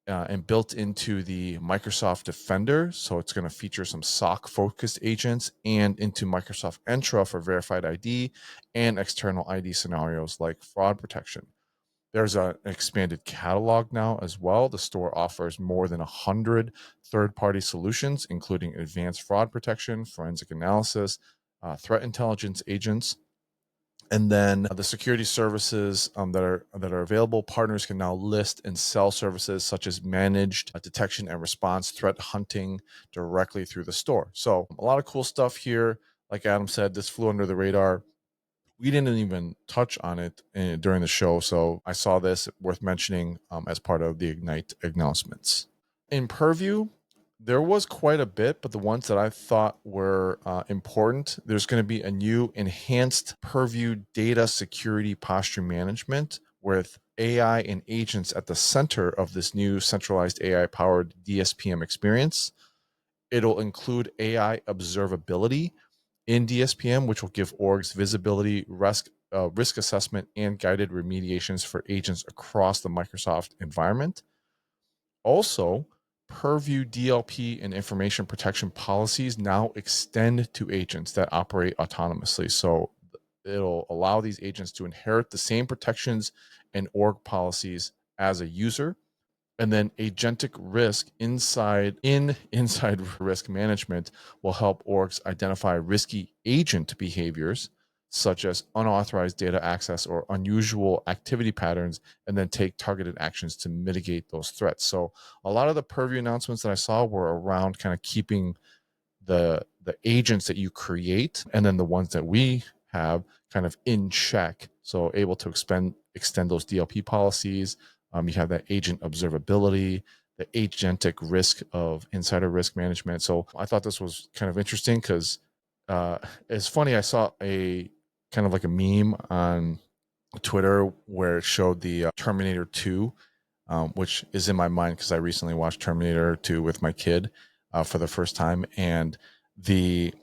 and built into the Microsoft Defender. So it's going to feature some SOC-focused agents and into Microsoft Entra for verified ID and external ID scenarios like fraud protection. There's an expanded catalog now as well. The store offers more than 100 third-party solutions, including advanced fraud protection, forensic analysis, threat intelligence agents. And then the security services that are available, partners can now list and sell services such as managed detection and response threat hunting directly through the store. So a lot of cool stuff here. Like Adam said, this flew under the radar. We didn't even touch on it during the show. So I saw this worth mentioning as part of the Ignite announcements. In Purview, there was quite a bit, but the ones that I thought were important, there's going to be a new enhanced Purview data security posture management with AI and agents at the center of this new centralized AI-powered DSPM experience. It'll include AI observability in DSPM, which will give orgs visibility, risk assessment, and guided remediations for agents across the Microsoft environment. Also, Purview DLP and information protection policies now extend to agents that operate autonomously. So it'll allow these agents to inherit the same protections and org policies as a user. And then agentic risk inside risk management will help orgs identify risky agent behaviors, such as unauthorized data access or unusual activity patterns, and then take targeted actions to mitigate those threats. So a lot of the Purview announcements that I saw were around kind of keeping the agents that you create and then the ones that we have kind of in check. So able to extend those DLP policies. You have that agent observability, the agentic risk of insider risk management. So I thought this was kind of interesting because it's funny. I saw a kind of like a meme on Twitter where it showed the Terminator 2, which is in my mind because I recently watched Terminator 2 with my kid for the first time, and the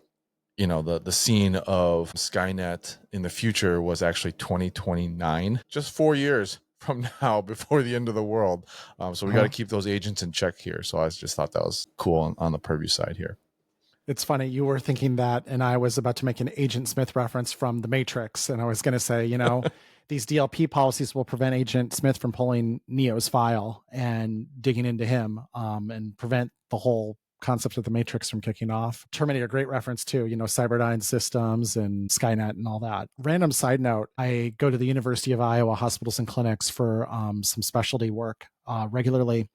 scene of Skynet in the future was actually 2029, just 4 years from now before the end of the world. So we got to keep those agents in check here. So I just thought that was cool on the Purview side here.
It's funny, you were thinking that, and I was about to make an Agent Smith reference from The Matrix, and I was going to say, these DLP policies will prevent Agent Smith from pulling Neo's file and digging into him, and prevent the whole concept of The Matrix from kicking off. Terminator, great reference too, Cyberdyne Systems and Skynet and all that. Random side note, I go to the University of Iowa hospitals and clinics for some specialty work regularly.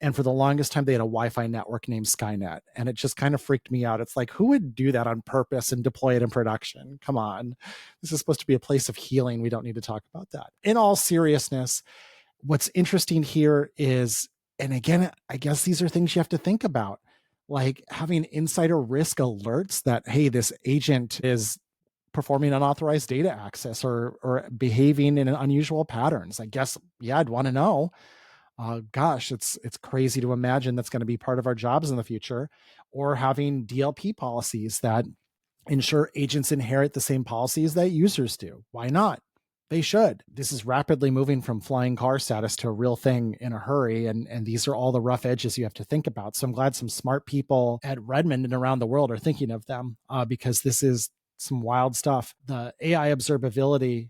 And for the longest time, they had a Wi-Fi network named Skynet. And it just kind of freaked me out. It's like, who would do that on purpose and deploy it in production? Come on. This is supposed to be a place of healing. We don't need to talk about that. In all seriousness, what's interesting here is, and again, I guess these are things you have to think about, like having insider risk alerts that, hey, this agent is performing unauthorized data access or behaving in unusual patterns. I guess, yeah, I'd want to know. Gosh, it's crazy to imagine that's going to be part of our jobs in the future. Or having DLP policies that ensure agents inherit the same policies that users do. Why not? They should. This is rapidly moving from flying car status to a real thing in a hurry. And these are all the rough edges you have to think about. So I'm glad some smart people at Redmond and around the world are thinking of them, because this is some wild stuff. The AI observability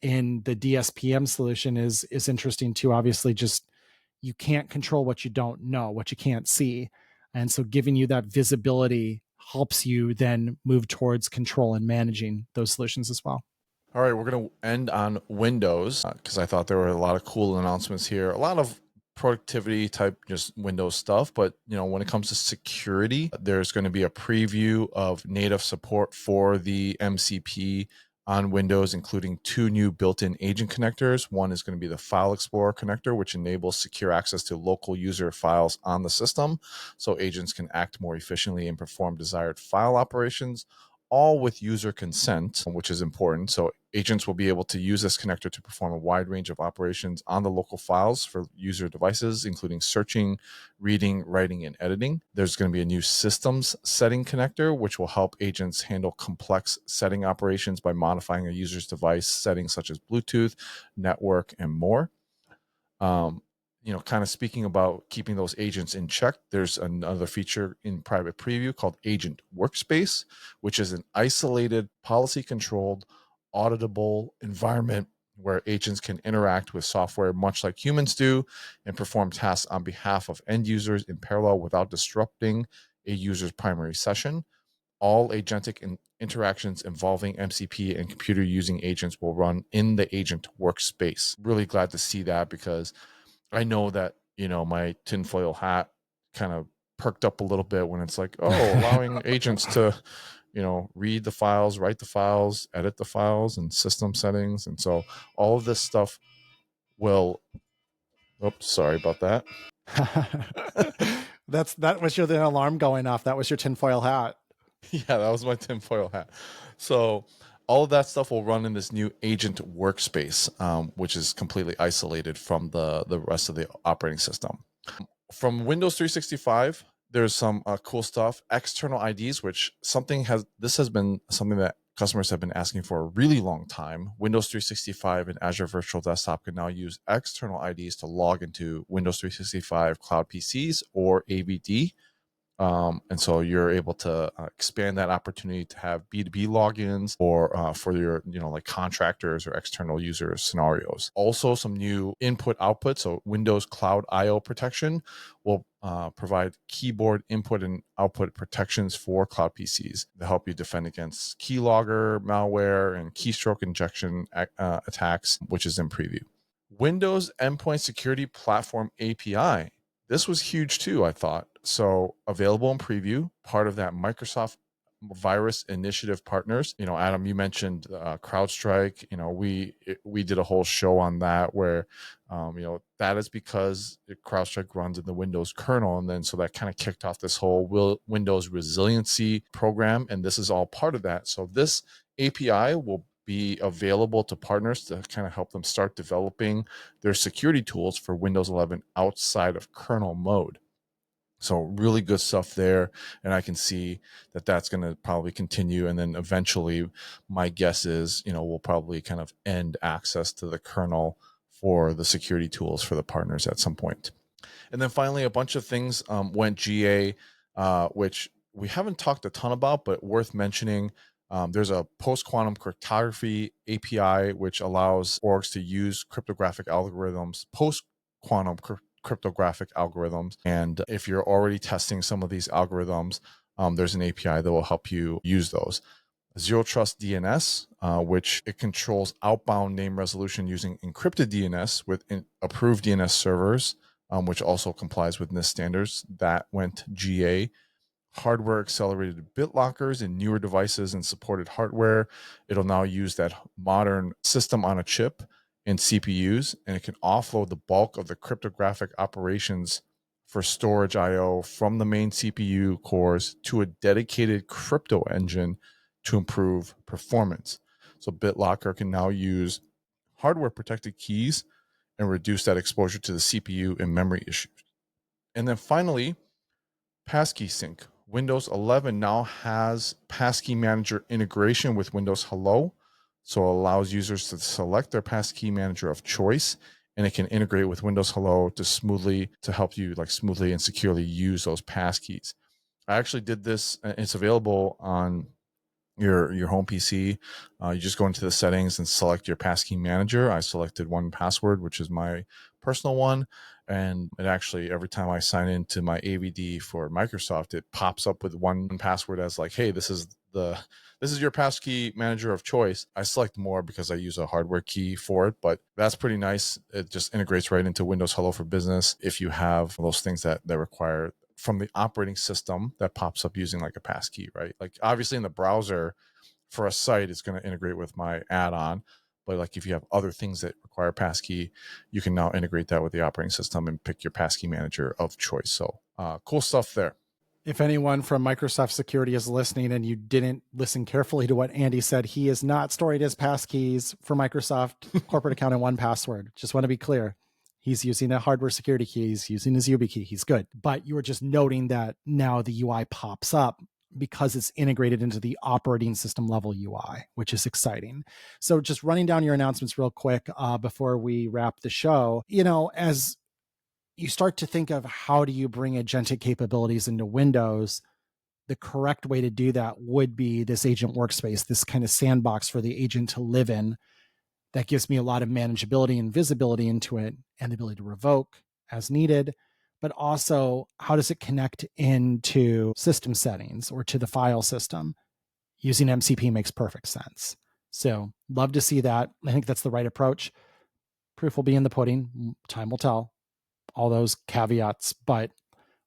in the DSPM solution is interesting too. Obviously, just you can't control what you don't know, what you can't see. And so giving you that visibility helps you then move towards control and managing those solutions as well.
All right, we're going to end on Windows because I thought there were a lot of cool announcements here, a lot of productivity type just Windows stuff. But when it comes to security, there's going to be a preview of native support for the MCP on Windows, including 2 new built-in agent connectors. One is going to be the File Explorer connector, which enables secure access to local user files on the system, so agents can act more efficiently and perform desired file operations, all with user consent, which is important. So agents will be able to use this connector to perform a wide range of operations on the local files for user devices, including searching, reading, writing, and editing. There's going to be a new systems setting connector, which will help agents handle complex setting operations by modifying a user's device settings such as Bluetooth, network, and more. Kind of speaking about keeping those agents in check, there's another feature in private preview called Agent Workspace, which is an isolated, policy-controlled, auditable environment where agents can interact with software much like humans do and perform tasks on behalf of end users in parallel without disrupting a user's primary session. All agentic interactions involving MCP and computer using agents will run in the Agent Workspace. Really glad to see that because I know that, my tinfoil hat kind of perked up a little bit when it's like, allowing agents to, read the files, write the files, edit the files, and system settings. And so all of this stuff will, sorry about that.
That was your alarm going off. That was your tinfoil hat.
Yeah, that was my tinfoil hat. So all of that stuff will run in this new Agent Workspace, which is completely isolated from the rest of the operating system. From Windows 365, there's some cool stuff. External IDs, this has been something that customers have been asking for a really long time. Windows 365 and Azure Virtual Desktop can now use external IDs to log into Windows 365 Cloud PCs or AVD. And so you're able to expand that opportunity to have B2B logins or for your, like contractors or external user scenarios. Also, some new input output. So Windows Cloud IO protection will provide keyboard input and output protections for cloud PCs to help you defend against keylogger malware and keystroke injection attacks, which is in preview. Windows Endpoint Security Platform API. This was huge too, I thought. So available in preview, part of that Microsoft Virus Initiative partners. Adam, you mentioned CrowdStrike. We did a whole show on that where, that is because CrowdStrike runs in the Windows kernel, and then so that kind of kicked off this whole Windows resiliency program, and this is all part of that. So this API will be available to partners to kind of help them start developing their security tools for Windows 11 outside of kernel mode. So really good stuff there. And I can see that that's going to probably continue. And then eventually my guess is, we'll probably kind of end access to the kernel for the security tools for the partners at some point. And then finally, a bunch of things went GA, which we haven't talked a ton about, but worth mentioning. There's a post-quantum cryptography API, which allows orgs to use cryptographic algorithms, post-quantum cryptographic algorithms. And if you're already testing some of these algorithms, there's an API that will help you use those. Zero Trust DNS, which it controls outbound name resolution using encrypted DNS with approved DNS servers, which also complies with NIST standards. That went GA. Hardware accelerated BitLockers in newer devices and supported hardware. It'll now use that modern system on a chip in CPUs, and it can offload the bulk of the cryptographic operations for storage IO from the main CPU cores to a dedicated crypto engine to improve performance. So BitLocker can now use hardware protected keys and reduce that exposure to the CPU and memory issues. And then finally, passkey sync. Windows 11 now has passkey manager integration with Windows Hello. So it allows users to select their passkey manager of choice, and it can integrate with Windows Hello to help you smoothly and securely use those passkeys. I actually did this. It's available on your home PC. You just go into the settings and select your passkey manager. I selected 1Password, which is my personal one. And it actually, every time I sign into my AVD for Microsoft, it pops up with 1Password as hey, this is your passkey manager of choice. I select more because I use a hardware key for it, but that's pretty nice. It just integrates right into Windows Hello for Business if you have those things that require from the operating system that pops up using a passkey, right? Obviously in the browser for a site, it's going to integrate with my add-on, but if you have other things that require passkey, you can now integrate that with the operating system and pick your passkey manager of choice. So cool stuff there.
If anyone from Microsoft Security is listening and you didn't listen carefully to what Andy said, he is not storing his passkeys for Microsoft corporate account in 1Password. Just want to be clear. He's using a hardware security key. He's using his YubiKey. He's good. But you were just noting that now the UI pops up because it's integrated into the operating system level UI, which is exciting. So just running down your announcements real quick before we wrap the show, as you start to think of how do you bring agentic capabilities into Windows, the correct way to do that would be this agent workspace, this kind of sandbox for the agent to live in. That gives me a lot of manageability and visibility into it and the ability to revoke as needed, but also how does it connect into system settings or to the file system? Using MCP makes perfect sense. So love to see that. I think that's the right approach. Proof will be in the pudding. Time will tell. All those caveats, but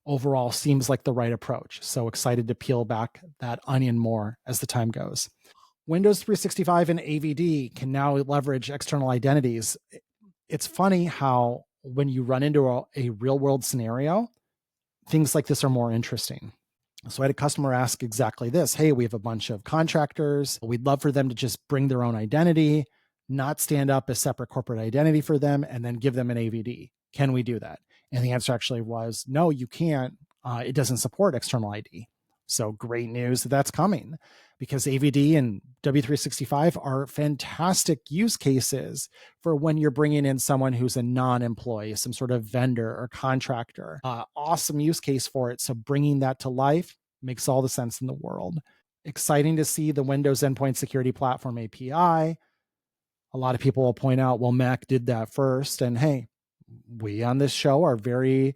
overall seems like the right approach. So excited to peel back that onion more as the time goes. Windows 365 and AVD can now leverage external identities. It's funny how when you run into a real world scenario, things like this are more interesting. So I had a customer ask exactly this. Hey, we have a bunch of contractors. We'd love for them to just bring their own identity, not stand up a separate corporate identity for them, and then give them an AVD. Can we do that? And the answer actually was, no, you can't. It doesn't support external ID. So great news that that's coming, because AVD and W365 are fantastic use cases for when you're bringing in someone who's a non-employee, some sort of vendor or contractor. Awesome use case for it. So bringing that to life makes all the sense in the world. Exciting to see the Windows Endpoint Security Platform API. A lot of people will point out, well, Mac did that first. And hey, we on this show are very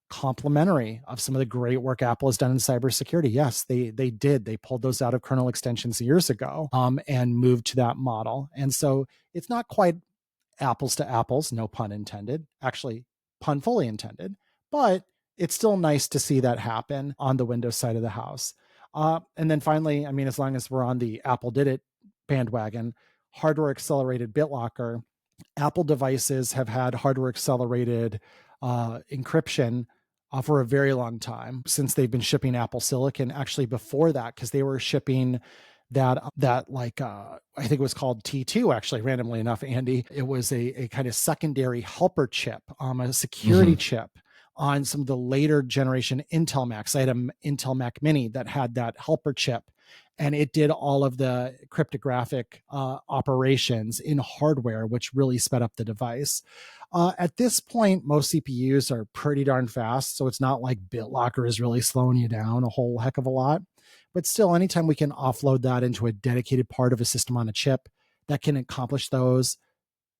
complimentary of some of the great work Apple has done in cybersecurity. Yes, they did. They pulled those out of kernel extensions years ago and moved to that model. And so it's not quite apples to apples, no pun intended, actually pun fully intended, but it's still nice to see that happen on the Windows side of the house. And then finally, I mean, as long as we're on the Apple did it bandwagon, hardware accelerated BitLocker. Apple devices have had hardware accelerated encryption for a very long time, since they've been shipping Apple Silicon. Actually, before that, because they were shipping that I think it was called T2, actually, randomly enough, Andy. It was a kind of secondary helper chip, a security chip on some of the later generation Intel Macs. I had an Intel Mac Mini that had that helper chip, and it did all of the cryptographic operations in hardware, which really sped up the device. At this point, most CPUs are pretty darn fast, so it's not like BitLocker is really slowing you down a whole heck of a lot. But still, anytime we can offload that into a dedicated part of a system on a chip that can accomplish those,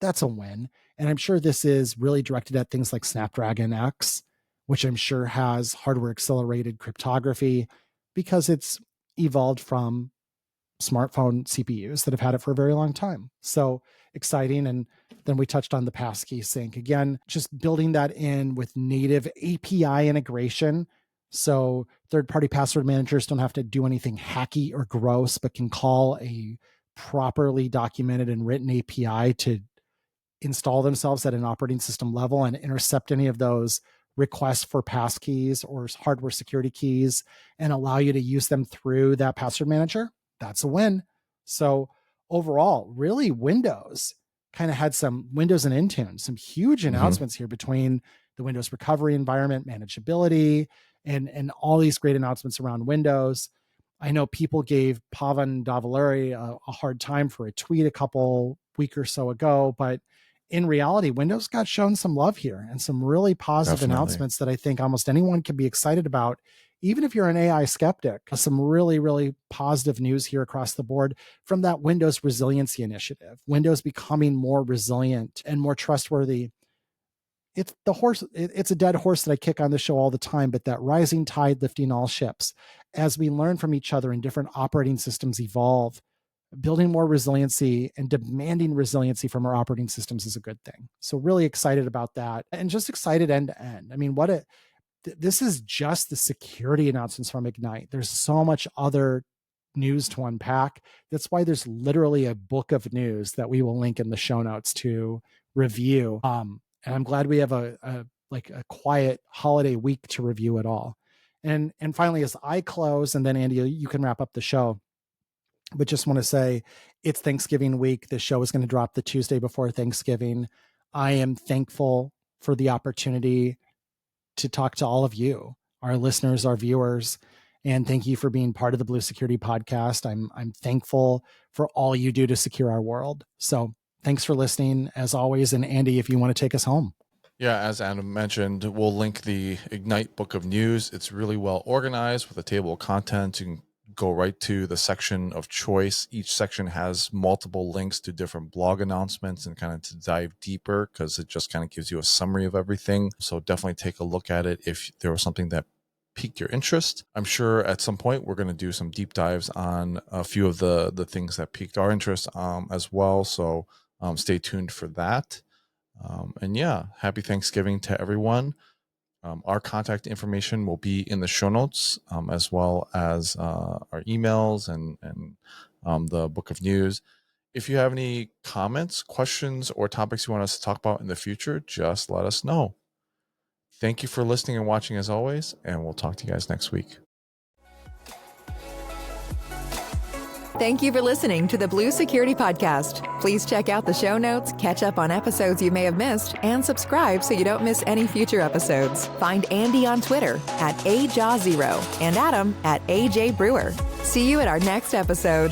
that's a win. And I'm sure this is really directed at things like Snapdragon X, which I'm sure has hardware accelerated cryptography, because it's evolved from smartphone CPUs that have had it for a very long time. So exciting. And then we touched on the passkey sync. Again, just building that in with native API integration. So third-party password managers don't have to do anything hacky or gross, but can call a properly documented and written API to install themselves at an operating system level and intercept any of those requests for passkeys or hardware security keys and allow you to use them through that password manager. That's a win. So overall, really, Windows kind of had some Windows and Intune, some huge announcements here between the Windows recovery environment, manageability, and all these great announcements around Windows. I know people gave Pavan Davaluri a hard time for a tweet a week or so ago, but in reality, Windows got shown some love here and some really positive announcements that I think almost anyone can be excited about, even if you're an AI skeptic. Some really, really positive news here across the board from that Windows Resiliency Initiative. Windows becoming more resilient and more trustworthy. It's a dead horse that I kick on the show all the time, but that rising tide lifting all ships. As we learn from each other and different operating systems evolve, building more resiliency and demanding resiliency from our operating systems is a good thing. So really excited about that, and just excited end to end. I mean, this is just the security announcements from Ignite. There's so much other news to unpack. That's why there's literally a book of news that we will link in the show notes to review. And I'm glad we have a quiet holiday week to review it all. And finally, as I close, and then Andy, you can wrap up the show, but just want to say it's Thanksgiving week. The show is going to drop the Tuesday before Thanksgiving. I am thankful for the opportunity to talk to all of you, our listeners, our viewers, and thank you for being part of the Blue Security Podcast. I'm thankful for all you do to secure our world. So thanks for listening, as always. And Andy, if you want to take us home.
Yeah, as Adam mentioned, we'll link the Ignite Book of News. It's really well organized with a table of contents. You can go right to the section of choice. Each section has multiple links to different blog announcements and kind of to dive deeper, because it just kind of gives you a summary of everything. So definitely take a look at it if there was something that piqued your interest. I'm sure at some point we're going to do some deep dives on a few of the things that piqued our interest as well. So stay tuned for that. And yeah, happy Thanksgiving to everyone. Our contact information will be in the show notes, as well as our emails and the book of news. If you have any comments, questions, or topics you want us to talk about in the future, just let us know. Thank you for listening and watching as always, and we'll talk to you guys next week.
Thank you for listening to the Blue Security Podcast. Please check out the show notes, catch up on episodes you may have missed, and subscribe so you don't miss any future episodes. Find Andy on Twitter @AJaw0 and Adam @AJBrewer. See you at our next episode.